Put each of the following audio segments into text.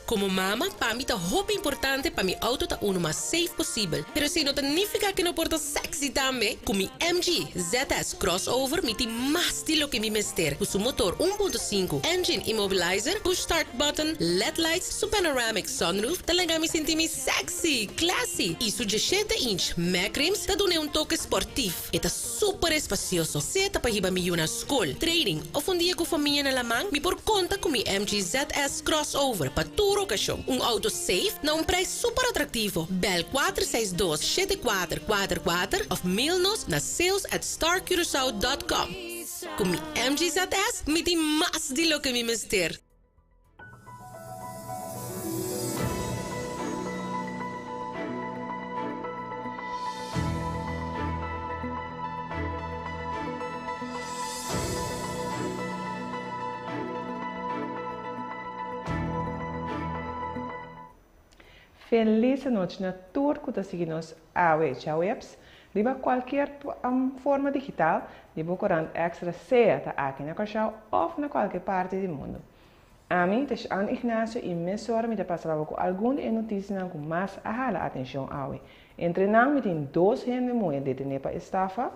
Como mama, para mim tá roupa importante para mi auto tá uno mais safe possível. Pero se não significa que não porta sexy também, com mi MG ZS Crossover, mi tem mais estilo que mi mister. Com seu motor 1.5, engine immobilizer, push start button, LED lights, su panoramic sunroof, talaga mi senti mi sexy, classy. E su 17-inch Mac rims, tá dune toque sportivo. E tá super espacioso. Se tá pa hiba mi yuna school, training, of un dia com família na lamang, mi por conta com mi MG ZS Crossover pa tour ocasião. Auto safe na preço super atrativo. Bel 462-7444 of mail-nos na sales@starcuracao.com. Com mi MG ZS, mi tem mais de lo que mi mister. Feliz noite na tour que está seguindo nos webs. Riba qualquer forma digital, de Bocorant Extra seja aqui na Cachau ou na qualquer parte do mundo. A mim, Ana Ignacio e Messora me passava com algumas notícias com mais a atenção ao. Entre nós, tem 2 gente muito detenidos para estafa.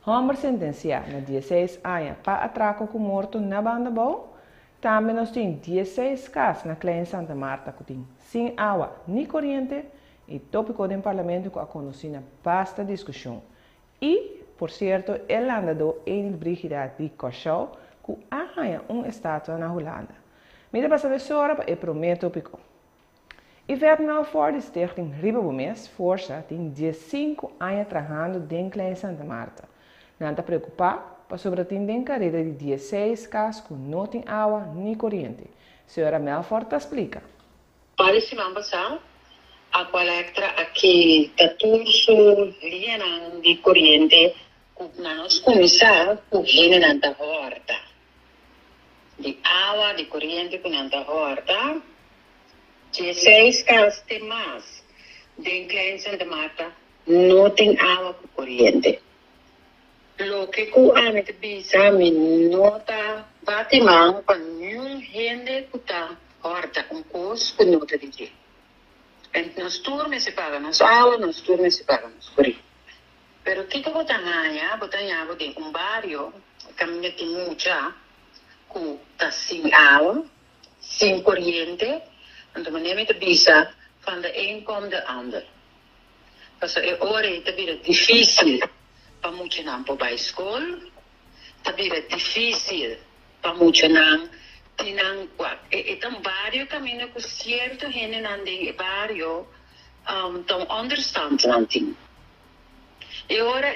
Homer sentenciado na 16 anos para atraco com morto na banda bom. Também nós temos 16 casos na Klein Santa Marta que tem sem água nem corrente e tópico do parlamento que a conhecida basta discussão. E, por certo, ele andou em Brigida de Cachau que arranha estátua na Holanda. Mira para saber sobre o primeiro tópico. E Vietnam for de Stichting Ribabomes força tem 15 anos trabalhando em Klein Santa Marta. Não está preocupado sobre a carreira de 16 casos que não tem água nem corrente. Senhora Melfort explica. Para semana passada, a coleta aqui da Turso, linha de corrente, que nós começamos com a da horta. De água, de corrente, com a horta, 16 casos tem mais. Dentro de Santa Marta, não tem água com corrente. Lo que a mim bisa me nota batimang para nenhum gente que está horta custo que nota de jeito. Então nós turmas se pagam nas aulas, nós turmas se pagam nos free. Pero que botanha de barrio caminha tem muita que está sem água, sem corrente, então maneira me bisa van de een komt de ander. Dus ora é difícil para muitos não para a escola, também é difícil para muitos não tinham então vários caminhos que certo gente não tem vários então understand não tem. E agora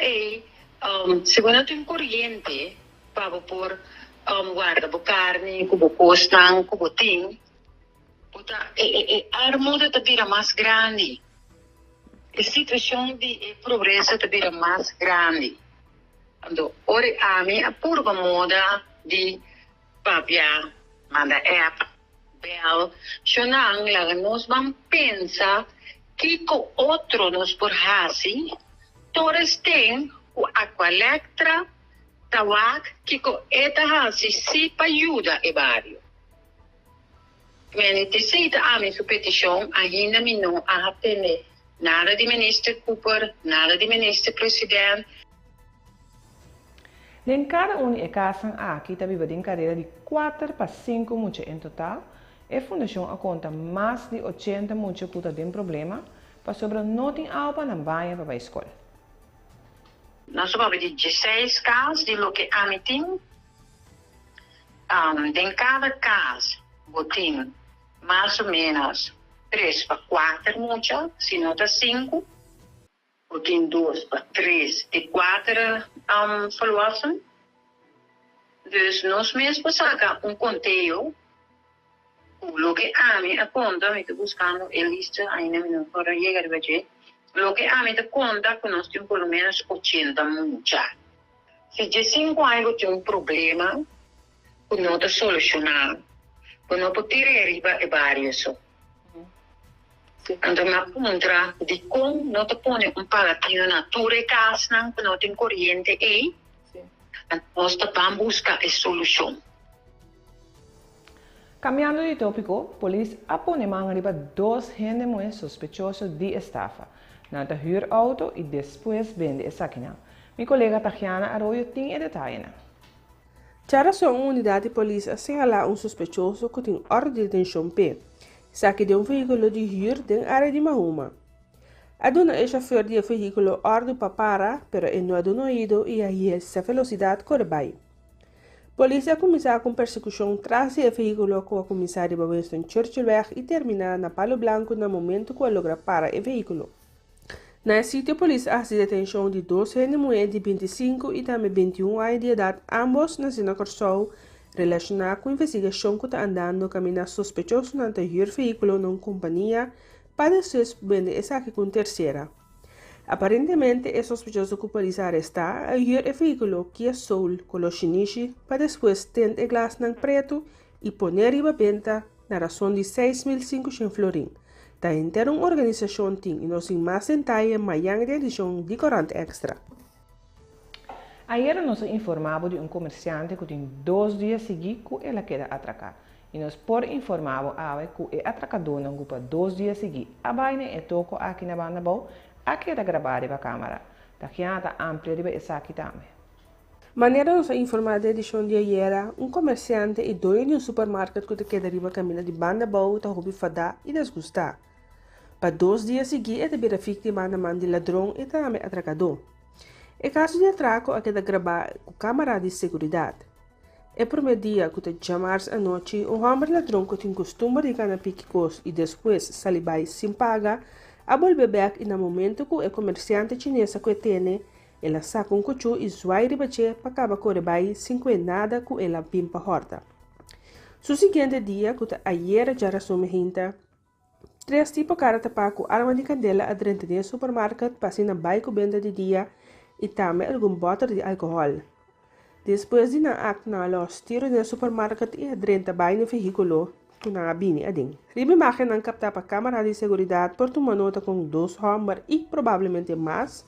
se você tem corrente para por guarda por carne, como costan, como tem, a armuda também é mais grande. A situação de pobreza também é mais grande. Então, hoje a minha pura moda de papia, manda app, bel, senão nós vamos pensar que o outro nos por assim, todos têm a coleta, tawak, que o eta assim se ajuda e vários. Mas necessita a minha petição ainda me não atende. Nada de ministro Cooper, nada de ministro presidente. Em cada casa aqui está vivendo em carreira de 4 para 5 muitos em total. A fundação conta mais de 80 muitos que têm problema para sobre não ter água na banha para a escola. Nós vamos de 16 casos de lo que a mim tem. Em cada casa, botim mais ou menos 3 para 4 muitas, se não está 5. Botim 2 para 3 e 4 volwassen. Dus nós mesmos sacamos conteúdo. Lo que a mim conta, me estou buscando a lista ainda não para chegar a ver. Lo que a mim conta que nós temos pelo menos 80 muitas. Se de 5 anos tem problema, que não está solucionado, que não pode tirar a vários. Então, na contra de como não te põe palatino na tua casa, que não tem corrente aí, nós vamos buscar a solução. Cambiando de tópico, polícia apone man riba 2 gente muy sospechosos de estafa. Nanta huurauto e depois vende essa aquina. Minha colega Tatiana Arroyo tem detalhes. Chara só uma unidade de polícia assinala um suspeitoso que tem ordem de detenção P. Saque de um veículo de huur na área de Mahoma. Aduna é chauffeur de veículo ordem para parar, pero ele não aduna ido e aí essa velocidade corre. Polícia começa com persecução tras o veículo com a comissária Winston Churchill e termina na Palo Blanco no momento que logra parar o veículo. Na sítio, a polícia faz detenção de 2 mulheres de 25 e também 21 anos de idade, ambos na Sina Corsol, relacionados com a investigação que está andando caminho sospechoso no anterior veículo numa companhia para depois vender essa aqui com terceira. Aparentemente, é sospechoso que a polícia arresta a o veículo Kia Soul color Shinichi para depois tentar glas ng preto e poner riba venta na razão de 6.500 florin. Da inteira uma organização tem e nós mais detalhes amanhã de edição de Corante Extra. Ayer nos informamos de um comerciante que tem 2 dias seguidos que ela queda atracar. E nós por informamos que o atracador não ocupa 2 dias seguidos. A baina é toco aqui na banda boa, aqui é gravada para a câmera. Daqui a amplia riba essa aqui também. Maneira nos informar da edição de ayer, um comerciante e dono de um supermercado que queda riba caminho de banda boa está houve fadar e desgustar. Para 2 dias seguidos, ele vira vítima de ladrão e também atracador. O caso de atraco é gravado com câmera de segurança. O primeiro dia que te chamar à noite, um homem ladrão que tem costume de ganhar piquicos e depois salibai sem paga, a volver back no momento que o comerciante chinês que tem, ela saca um cuchu e zuai ribache para acabar correbai sem que nada que ela pimpa horta. No seguinte dia, que ayer já resume hinta, 3 tipos de cara tapar com arma de candela a dentro do supermercado para na bairro venda de dia e também algum bottle de álcool. Depois de na act na los tiro no supermercado e a dentro no veículo que na bini ading. Ribe imagen ng captar para câmera de segurança por tomar nota com 2 homens e provavelmente mais.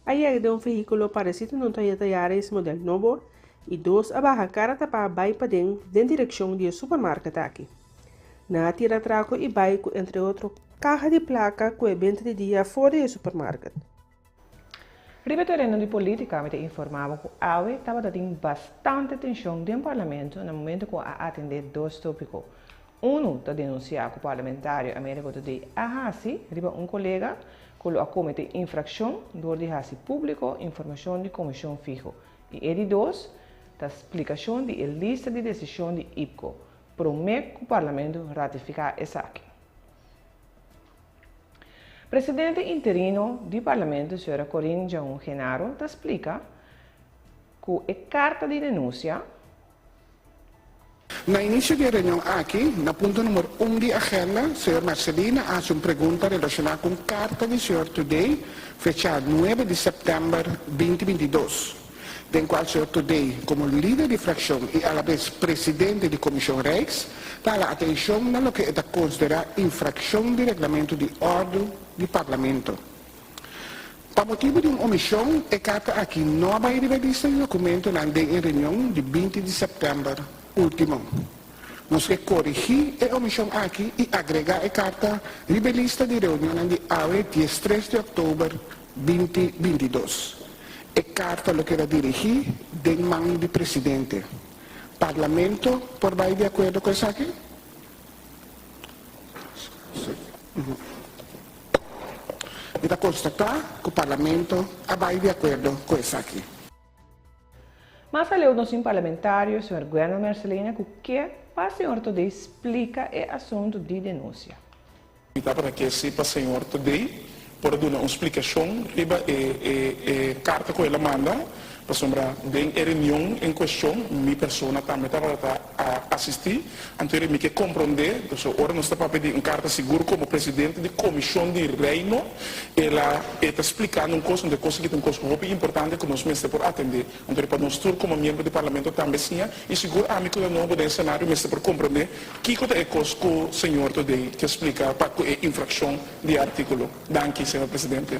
Aí de um veículo parecido no Toyota Yaris modelo novo e 2 abaixo cara tapar para dentro na direção do supermercado aqui. Na tira traco e bike, entre outros, carro de placa com evento de dia fora do supermercado. Ribe terreno de política, me informava que a AUE estava dando bastante atenção no parlamento no momento que a atender 2 tópicos. Um está denunciando que o parlamentário americano de Ahasi, ribe um colega, que lo acomete infração door de Hasi público informação de comissão fijo. E ele 2, a explicação de lista de decisão de IPCO. Promete que o parlamento ratificar essa aqui. Presidente interino do parlamento, senhora Corinne Jaun Genaro, explica que a carta de denúncia Na início da reunião aqui, na ponto número 1 de agenda, a senhora Marcelina faz uma pergunta relacionada com a carta do senhor Today, fechada 9 de setembro de 2022. Den qual senhor Today, como líder de fração e a la vez presidente da Comissão Reis, dá a atenção no que é considerado infração do regulamento de ordem do Parlamento. Por motivo de uma omissão, a carta aqui não vai revelista o documento na reunião de 20 de setembro último. Nós que corrigir a omissão aqui e agregar a carta revelista de reunião de AUE 13 de outubro 2022. A carta lo que era dirigir de mão do presidente. Parlamento, por vai de acordo com isso aqui? E da constatar que o Parlamento vai de acordo com isso aqui. Mas além do parlamentário, o senhor Guilherme Marcelina, que para o senhor Today explica o assunto de denúncia. Para que sepa o senhor Today, por dar uma explicação, riba a carta que ela manda, para sombra de reunião em questão, minha pessoa também estava a assistir, então eu me que compreender, então agora nós estamos pedindo uma carta segura como presidente da comissão de reino, ela está explicando uma coisa que é uma coisa muito importante que nós mesmos por atender, então para nós todos como membro do parlamento também sim, e seguro a mim que não vou cenário mesmo por compreender que é coisa que o senhor Today que explica para a infração de artículo. Danke, senhor presidente.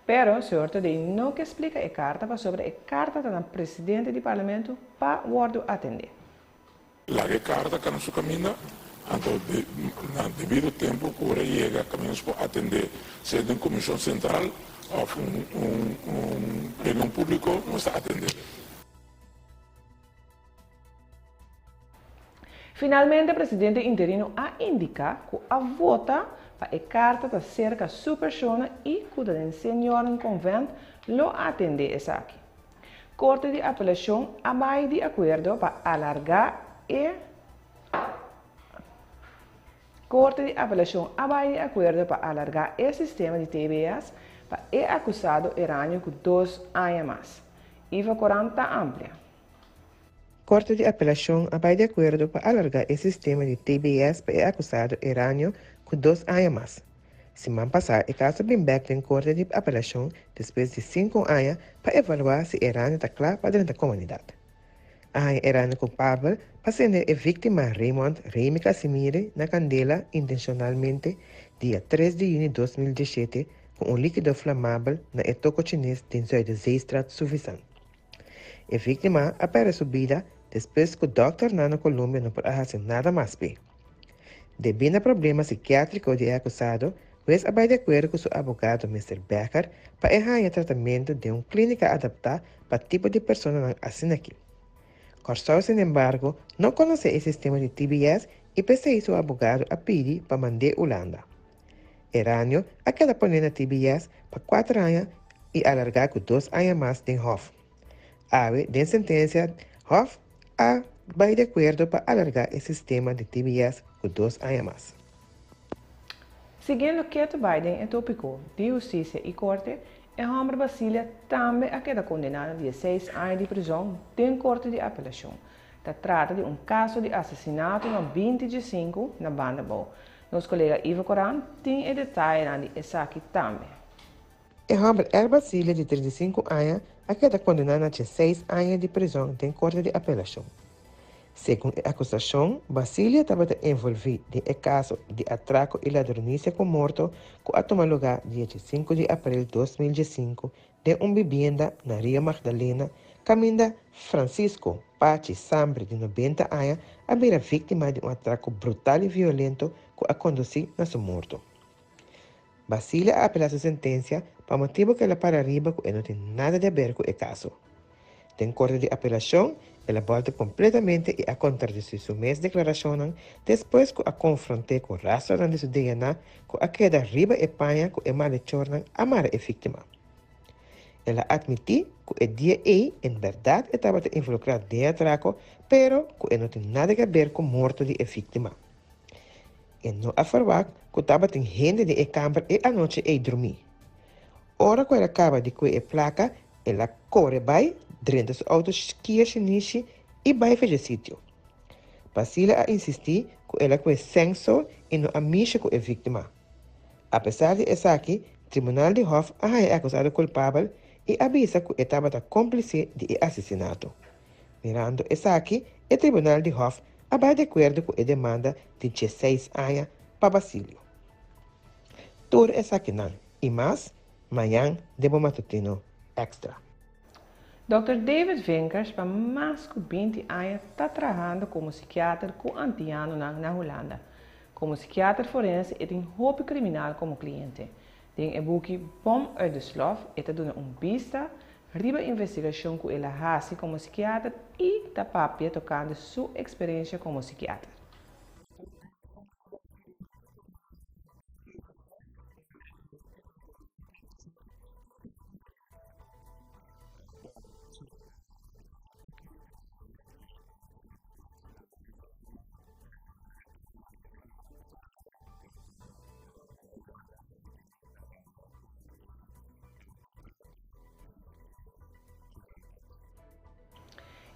Pero o senhor Today não que explica a carta sobre a carta do presidente do parlamento para o atender. La carta que nos camina, entonces, debido tempo, cura llega, caminhos para atender, seja em comissão central ou reunião público, nos atender. Finalmente, o presidente interino ha indicato que a vota para a carta da cerca supersona e que o senhor em convento lo atende essa aqui. Corte de apelação abai de acordo para alargar Corte de apelação abai de acordo para alargar o sistema de TBS para o acusado iraniano com 2 anos mais. IVA 40 amplia. Corte de apelação abai de acordo para alargar o sistema de TBS para o acusado iraniano com 2 anos mais. Semana passada, o caso bem back em corte de apelação depois de 5 anos para avaliar se Irânia está claro para dentro da comunidade. A Irânia culpável para ser a vítima Raymond Remy Casimiri na candela intencionalmente dia 3 de junho de 2017 com líquido inflamável na etoco chinês dentro da Zeestraat Suvisan. A vítima aparece subida depois que o Dr. Nano Colômbia não pode fazer nada mais bem. Devido a problema psiquiátrico de acusado, Wes abai de acordo com seu advogado Mr. Becker para errar tratamento de uma clínica adaptada para o tipo de pessoa assim aqui. Corsau, sin embargo, não conhece o sistema de TBS e pese seu advogado a pedir para mandar Holanda. Irânio a queda poner TBS para 4 anos e alargar com 2 anos mais de Hof. Ave, de sentença, Hof abai de acordo para alargar o sistema de TBS com 2 anos mais. Seguindo o que Biden é tópico de justiça e corte, a Hombre Basília também a queda condenada a 16 anos de prisão em corte de apelação. Se trata de um caso de assassinato no 20 de 5 na Banda Boa. Nosso colega Ivo Coran tem o detalhe dessa aqui também. A Hombre Basília de 35 anos a queda condenada a 16 anos de prisão em corte de apelação. Segundo a acusação, Basília estava envolvida no caso de atraco e ladronícia com morto que tomou lugar dia 5 de abril de 2005 de uma vivenda na Rio Magdalena, caminho Francisco Pachi Sambre, de 90 anos, a ser vítima de um atraco brutal e violento que a conduziu a seu morto. Basília apelou sua sentença para motivo que ela para arriba que não tem nada a ver com o caso. Em corte de apelação, ela volta completamente e a contradizer sua mesma declaração depois que a confrontei com o rastro de seu DNA que a queda arriba e panha que a malhechor amara a vítima. Ela admitiu que o dia em verdade, estava involucrado em atraco, pero que não tem nada a ver com a morte de a vítima. E não afirmou que estava em gente de a câmara e a noite a dormir. Ora que ela acaba de com a placa, ela corre vai, dentro do auto esquia chinese e vai fazer sítio. Basília a insistir que ela com sensor e não amiga com a vítima. Apesar de essa aqui, o Tribunal de Hof a acusado culpável e avisa que estava cúmplice de assassinato. Mirando essa aqui, o Tribunal de Hof vai de acordo com a demanda de 16 anos para Basílio. Tudo essa aqui não. E mais, amanhã, Debo Matutino Extra. Dr. David Vinkers, para mais de 20 anos, está trabalhando como psiquiatra com antiano na Holanda. Como psiquiatra forense, ele tem roupa criminal como cliente. Tem um boek Bom uit de Slof, ele dá uma pista, riba investigação com ele hace como psiquiatra e dá papel tocando sua experiência como psiquiatra.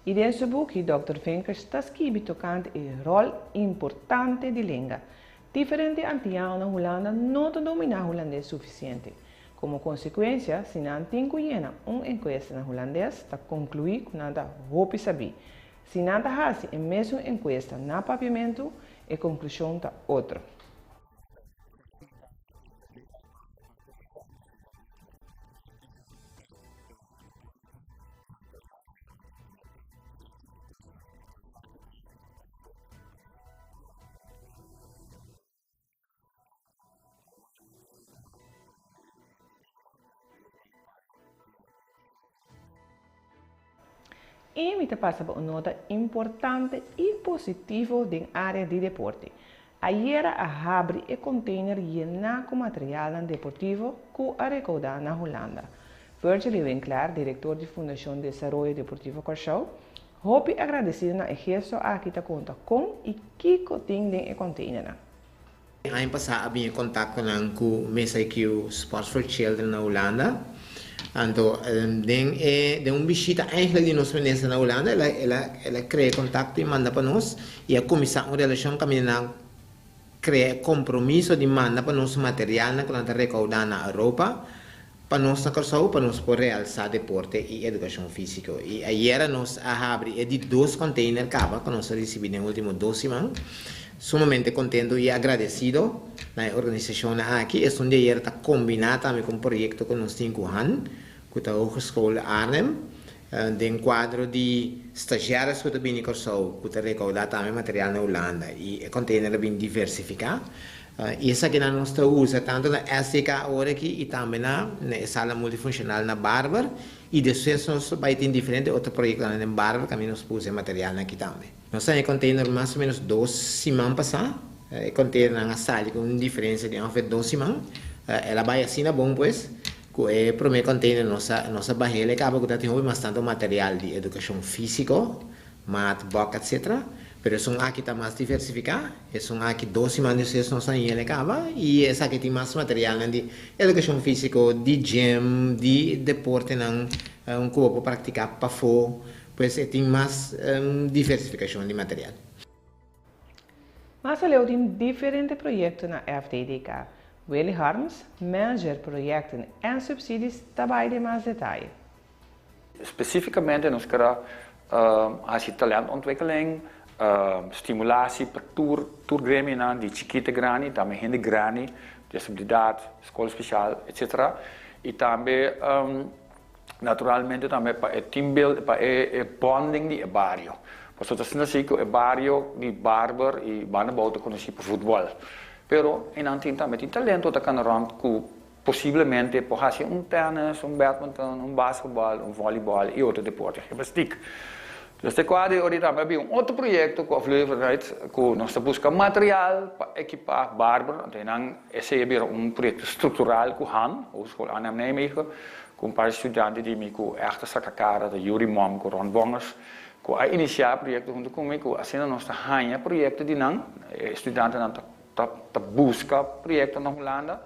E nesse boek, Dr. Vinkers está escrevendo tocando o rol importante de língua. Diferente antianos na Holanda não dominam holandês suficiente. Como consequência, se não tem conhecimento uma enquesta na holandês, está concluir que não roupa saber. Se não faz a mesma enquesta na papiamento, a conclusão está outra. E me passa por uma nota importante e positiva da área de deporte. Ayer a abre e container llena com material deportivo que a recaudar na Holanda. Virgil Winkler, diretor da Fundação de Desenvolvimento Deportivo Corchou, hope agradecido na gesto aqui ta conta com e que cotin den e container. Ano passado havia contato com o MSIQ Sports for Children na Holanda. Então, de uma visita eigenlijk de nossa ministra na Holanda, ela cria contato e manda para nós e a comissão de relação caminhando cria compromisso de mandar para nós material na quando recaudar na Europa para nós na Corção, para nós poder realçar deporte e educação física. E ayer nós abri de 2 containers cava que nós recebemos nos últimos 2 semanas. Sumamente contento e agradecido na organização aqui. É um dia está combinado também com um projeto que nós temos com a Hogeschool Arnhem, de quadro de estagiários que também Corção, que recaudar também material na Holanda e o container bem diversificado. E essa que nós usa tanto na SDK agora aqui e também na sala multifuncional na Barber e depois nós vai ter diferente outro projeto na Barber que nós pusemos material aqui também. Nós temos container mais ou menos 2 semanas passadas, container na sala com diferença de 2 semanas, ela vai assim na bom pois, que é para o container nossa barreira acaba que tem bastante material de educação física, mat, boca, etc. Pero são aqui está mais diversificado, são aqui 2 semanas de nós ele acaba e essa aqui tem mais material de educação física, de gym, de deporte não corpo praticar para fora, pois tem mais diversificação de material. Mas ele tem diferentes projetos na FDDK. Willy Harms, manager projecten en subsidies, daarbij de mais detalhe. Specificamente nós queremos talentontwikkeling, stimulatie per tourgremina di chiquita grani, também rende grani, disabilidade, escola especial, etc. E também, naturalmente, também para team build, para bonding de barrio. Porque se nós temos o barrio de barber e banabouta conhecido por futebol. Pero, em antin também tem talento da canaram que possivelmente pode ser tennis, badminton, basketbal, voleibol e outro deporte, gymnastiek. Dus de quadro ori também um outro projeto que aflevering que nós buscamos material para equipar barber, então esse é projeto estrutural que han, Hogeschool Arnhem Nijmegen, com para estudantes de mim com echte sacacada, de Yuri Mom, com Ron Bongers, com a iniciar projeto junto comigo, assim nós está hanha projeto de não, estudantes não tá busca projeto na Holanda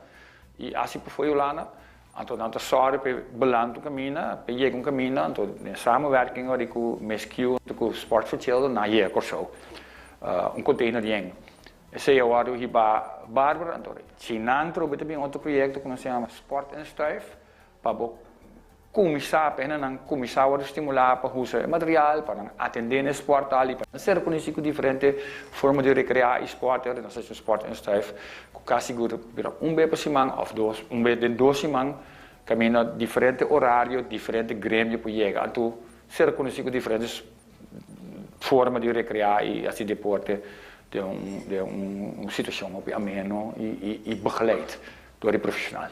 e assim foi Holanda. Então, nós sorry para beland caminho, para chegar caminho, então, samenwerking ali com o MSQ, com o Sport for Children, na hier Corchou, container de esse é o área que vai Bárbara, então, Chinantro, também outro projeto que nós chamamos Sport and Strife, para começar a estimular para usar material, para atender esporte ali, para ser conhecido diferente formas de recrear esporte, nós temos Sport and Strife, que quase seguro vez por semana ou 2, vez de 2 semanas, caminho diferente horário, diferente grêmio para chegar, então ser conhecido diferentes formas de recrear e assim deporte de uma situação ameno e begeleid door de profissional.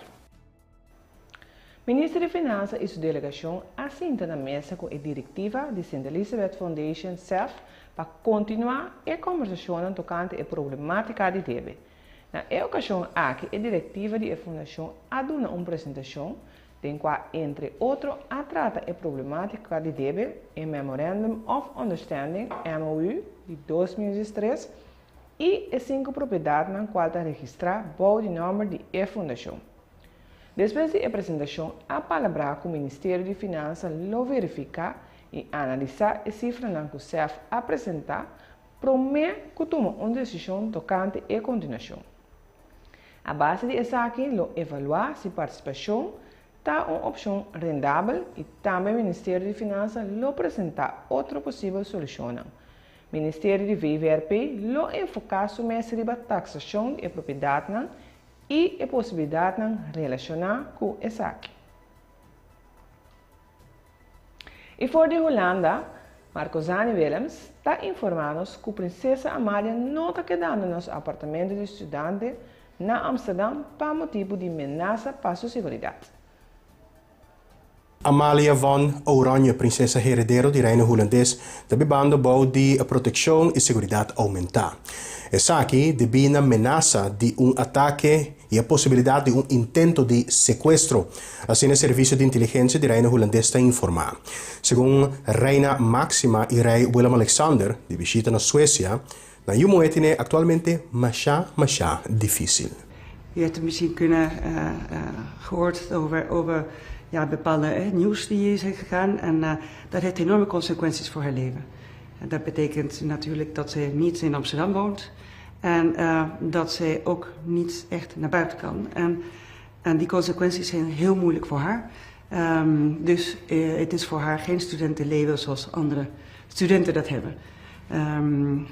O Ministro de Finanças e sua delegação assentam na mesa com a diretiva de St. Elizabeth Foundation CEF para continuar a conversação tocante a problemática de DEB. Na ocasião aqui, a diretiva da Fundação aduna uma apresentação em qual, entre outros, trata a problemática de DEB em Memorandum of Understanding MOU de 2003 e as 5 propriedades na qual está registrado o nome da Fundação. Depois da apresentação, a palavra com o Ministério de Finanças lo verificar e analisar as cifras que o CEF apresentar, promete que toma uma decisão tocante à continuação. A base de essa aqui, lo evaluar se a participação está uma opção rendável e também o Ministério de Finanças lo apresentar outra possível solução. O Ministério de VVRP lo enfocar sobre a taxação de propriedade e a possibilidade de relacionar com essa aqui. E fora de Holanda, Marcosani Willems está informando que a princesa Amália não está quedando nos apartamentos de estudantes na Amsterdam para motivo de ameaça para sua segurança. Amalia van Oranje, princesa heredero di reino holandês, da bibando bou di proteção e seguridade aumentar. Essa aqui devia ameaça de ataque e a possibilidade de intento de sequestro, assim o serviço de inteligência de reino holandês está informar. Segundo reina Máxima e rei Willem-Alexander, de visita na Suécia, na Jumoetine actualmente masha difícil. Je hebt misschien gehoord over bepaalde nieuws die is gegaan en dat heeft enorme consequenties voor haar leven. Dat betekent natuurlijk dat ze niet in Amsterdam woont en dat ze ook niet echt naar buiten kan. En die consequenties zijn heel moeilijk voor haar. Dus het is voor haar geen studentenleven zoals andere studenten dat hebben.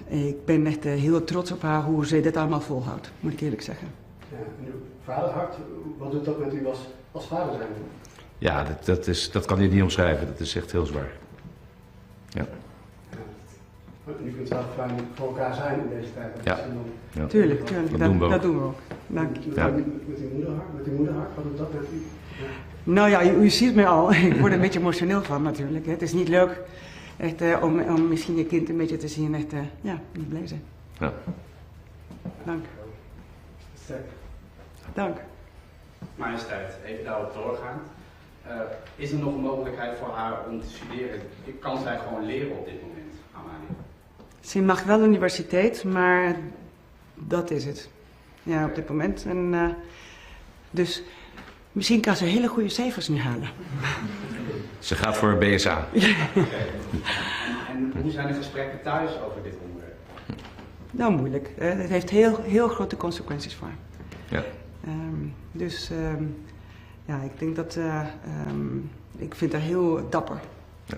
Ik ben echt heel trots op haar hoe ze dit allemaal volhoudt, moet ik eerlijk zeggen. Ja, en uw vaderhart, wat doet dat met u als vader zijn? Ja, dat kan je niet omschrijven. Dat is echt heel zwaar. Ja. U kunt wel fijn voor elkaar zijn in deze tijd. Ja. Tuurlijk. Dat doen we ook. Dank. Ja. Met uw moederhart, wat doet dat met u? Ja. Nou ja, u ziet me al. Ik word er een beetje emotioneel van natuurlijk. Het is niet leuk echt, om misschien je kind een beetje te zien. Echt, niet blij zijn. Ja. Dank. Dank. Majesteit, even daarop doorgaan. Is er nog een mogelijkheid voor haar om te studeren? Kan zij gewoon leren op dit moment, Amalia? Ze mag wel universiteit, maar dat is het. Ja, op dit moment. En, dus misschien kan ze hele goede cijfers nu halen. Ze gaat voor een BSA. En hoe zijn de gesprekken thuis over dit onderwerp? Nou, moeilijk. Het heeft heel grote consequenties voor haar. Ja. Ik denk dat ik vind haar heel dapper. Ja.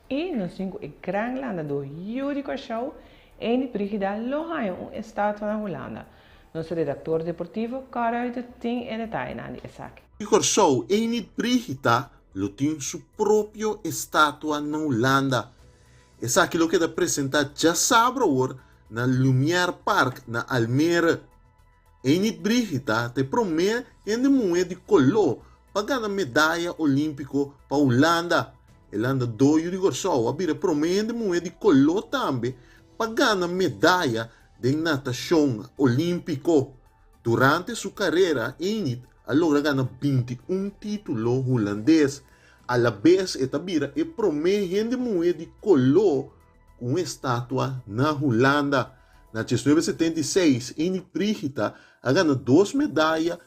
E nos cinco e gran landa do Yuri Show e di Brigida Lohayo, estado na Holanda. Nosso redactor deportivo, Karel de Ting en detalhe na di esaki. Yuri Show e di Brigida lo tem su proprio estatua na Holanda. Esaki lo che da presentare già sabato na Lumière Park na Almere. E in Brigida te promete in de moeda de collo pagando medalha olímpico para Holanda. Holanda do Yuri Show abire promete de moeda de collo também pagando medalha de natação olímpico. Durante sua carreira, Enid allora gana 21 títulos holandês. Alla vez etabira e promete de moeda de collo com estátua na Holanda. Na 1976, Enid Brigida ganha 2 medalhas.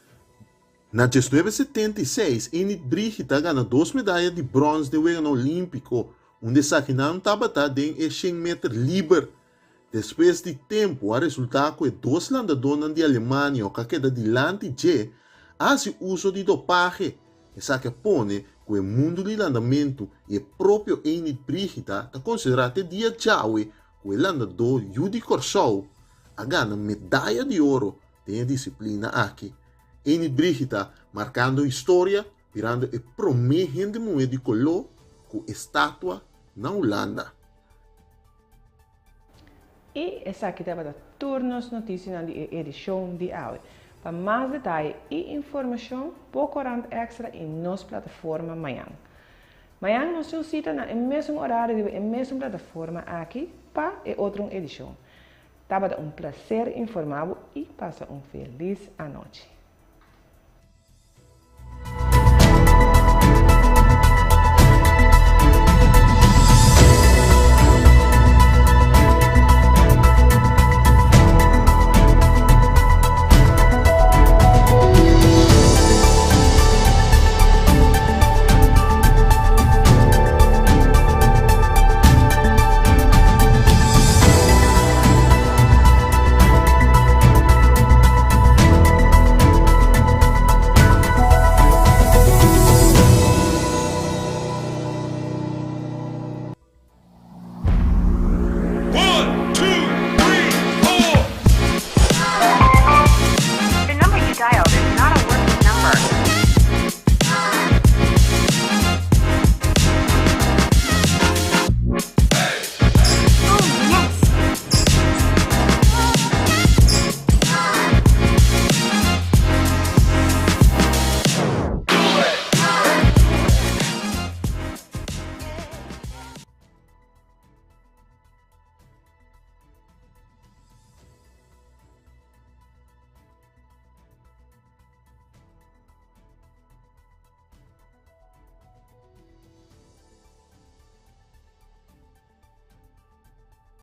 Na 1976, Enid Brigida ganha 2 medalhas de bronze de Wegen Olímpico, onde Sakinam tabata em 100 metros livre. Depois de tempo, o resultado é 2 landadonas de Alemanha, que queda dilante de faz uso de dopagem. Essa que pone que o mundo de landamento e próprio Enid Brigida está considerado dia chave que o landador Yuri Show ganha medalha de ouro tem a disciplina aqui. Enid Brigida marcando história, virando e promete de moeda de color com estátua na Holanda. E essa aqui estava da turnos notícias na edição de hoje. Para mais detalhes e informação, procurando extra em nossa plataforma amanhã. Amanhã nós nos cita no mesmo horário e na mesma plataforma aqui para outra edição. Estava um prazer informar e passa feliz noite.